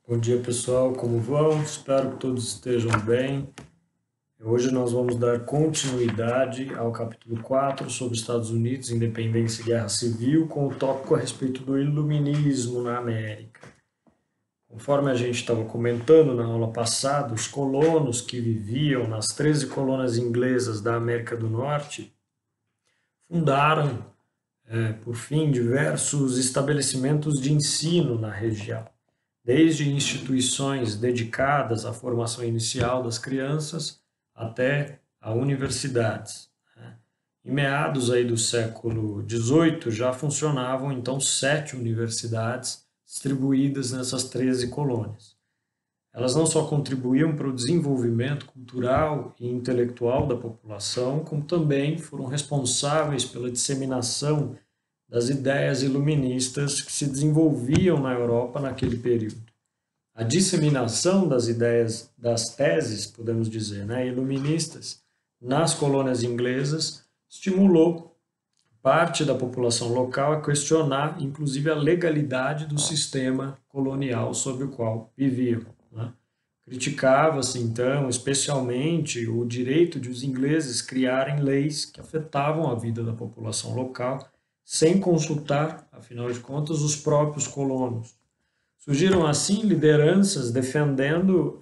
Bom dia, pessoal, como vão? Espero que todos estejam bem. Hoje nós vamos dar continuidade ao capítulo 4 sobre Estados Unidos, Independência e Guerra Civil, com o tópico a respeito do iluminismo na América. Conforme a gente estava comentando na aula passada, os colonos que viviam nas 13 colônias inglesas da América do Norte fundaram, por fim, diversos estabelecimentos de ensino na região, desde instituições dedicadas à formação inicial das crianças até a universidades. Em meados aí do século XVIII já funcionavam então 7 universidades distribuídas nessas 13 colônias. Elas não só contribuíam para o desenvolvimento cultural e intelectual da população, como também foram responsáveis pela disseminação das ideias iluministas que se desenvolviam na Europa naquele período. A disseminação das ideias, das teses, podemos dizer, iluministas, nas colônias inglesas, estimulou parte da população local a questionar, inclusive, a legalidade do sistema colonial sobre o qual viviam. Criticava-se, então, especialmente o direito de os ingleses criarem leis que afetavam a vida da população local, sem consultar, afinal de contas, os próprios colonos. Surgiram, assim, lideranças defendendo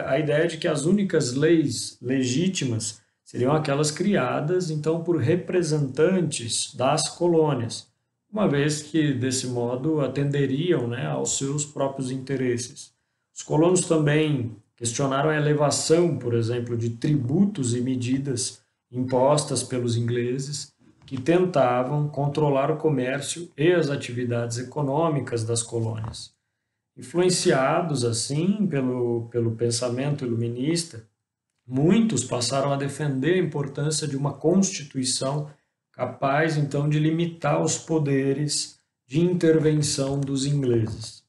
a ideia de que as únicas leis legítimas seriam aquelas criadas, então, por representantes das colônias, uma vez que, desse modo, atenderiam aos seus próprios interesses. Os colonos também questionaram a elevação, por exemplo, de tributos e medidas impostas pelos ingleses, que tentavam controlar o comércio e as atividades econômicas das colônias. Influenciados, assim, pelo pensamento iluminista, muitos passaram a defender a importância de uma constituição capaz, então, de limitar os poderes de intervenção dos ingleses.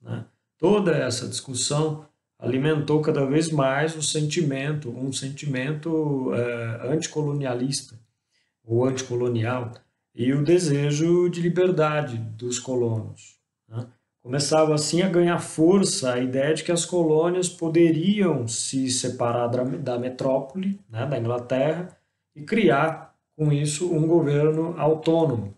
Toda essa discussão alimentou cada vez mais um sentimento anticolonialista ou anticolonial e o desejo de liberdade dos colonos. Começava assim a ganhar força a ideia de que as colônias poderiam se separar da metrópole, da Inglaterra, e criar com isso um governo autônomo,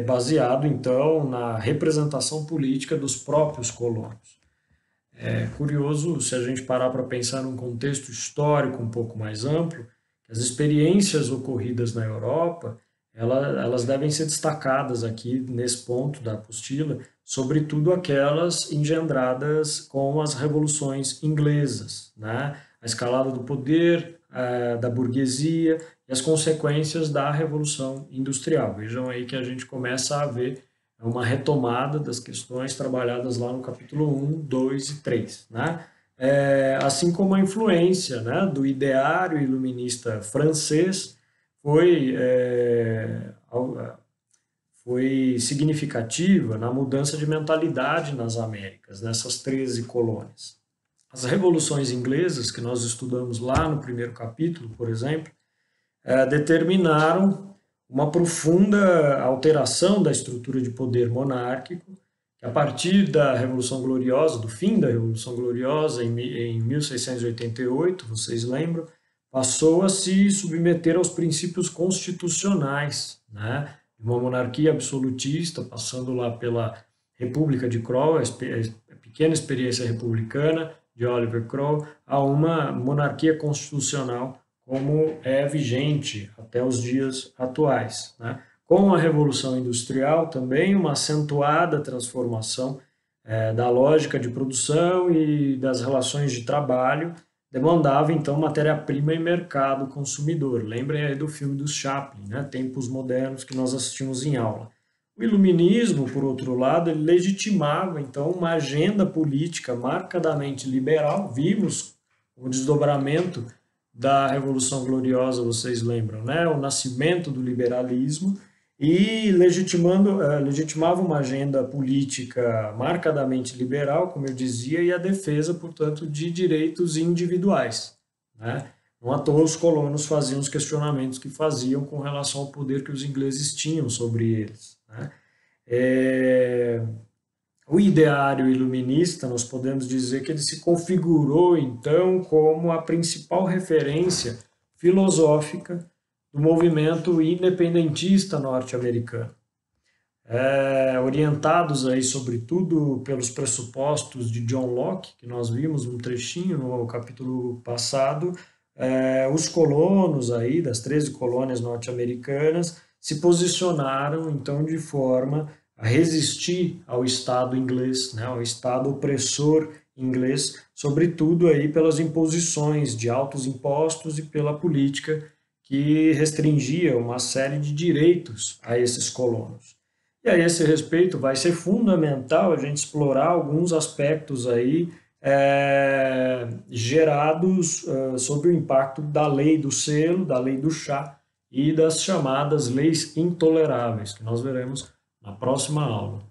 baseado então na representação política dos próprios colonos. É curioso, se a gente parar para pensar num contexto histórico um pouco mais amplo, que as experiências ocorridas na Europa, elas devem ser destacadas aqui nesse ponto da apostila, sobretudo aquelas engendradas com as revoluções inglesas, a escalada do poder, da burguesia e as consequências da Revolução Industrial. Vejam aí que a gente começa a ver uma retomada das questões trabalhadas lá no capítulo 1, 2 e 3. Assim como a influência do ideário iluminista francês foi significativa na mudança de mentalidade nas Américas, nessas 13 colônias. As revoluções inglesas, que nós estudamos lá no primeiro capítulo, por exemplo, determinaram uma profunda alteração da estrutura de poder monárquico, que a partir da Revolução Gloriosa, do fim da Revolução Gloriosa, em 1688, vocês lembram, passou a se submeter aos princípios constitucionais, uma monarquia absolutista, passando lá pela República de Cromwell, a pequena experiência republicana de Oliver Cromwell, a uma monarquia constitucional como é vigente até os dias atuais. Com a Revolução Industrial, também uma acentuada transformação da lógica de produção e das relações de trabalho, demandava, então, matéria-prima e mercado consumidor. Lembrem aí do filme do Chaplin, Tempos Modernos, que nós assistimos em aula. O iluminismo, por outro lado, ele legitimava, então, uma agenda política marcadamente liberal. Vimos o desdobramento da Revolução Gloriosa, vocês lembram, o nascimento do liberalismo, e legitimava uma agenda política marcadamente liberal, como eu dizia, e a defesa, portanto, de direitos individuais. Não à toa os colonos faziam os questionamentos que faziam com relação ao poder que os ingleses tinham sobre eles. O ideário iluminista, nós podemos dizer que ele se configurou, então, como a principal referência filosófica do movimento independentista norte-americano. Orientados aí, sobretudo, pelos pressupostos de John Locke, que nós vimos um trechinho no capítulo passado, os colonos aí, das 13 colônias norte-americanas, se posicionaram, então, de forma a resistir ao Estado inglês, né, ao Estado opressor inglês, sobretudo aí pelas imposições de altos impostos e pela política que restringia uma série de direitos a esses colonos. E a esse respeito vai ser fundamental a gente explorar alguns aspectos aí gerados sobre o impacto da lei do selo, da lei do chá e das chamadas leis intoleráveis, que nós veremos na próxima aula.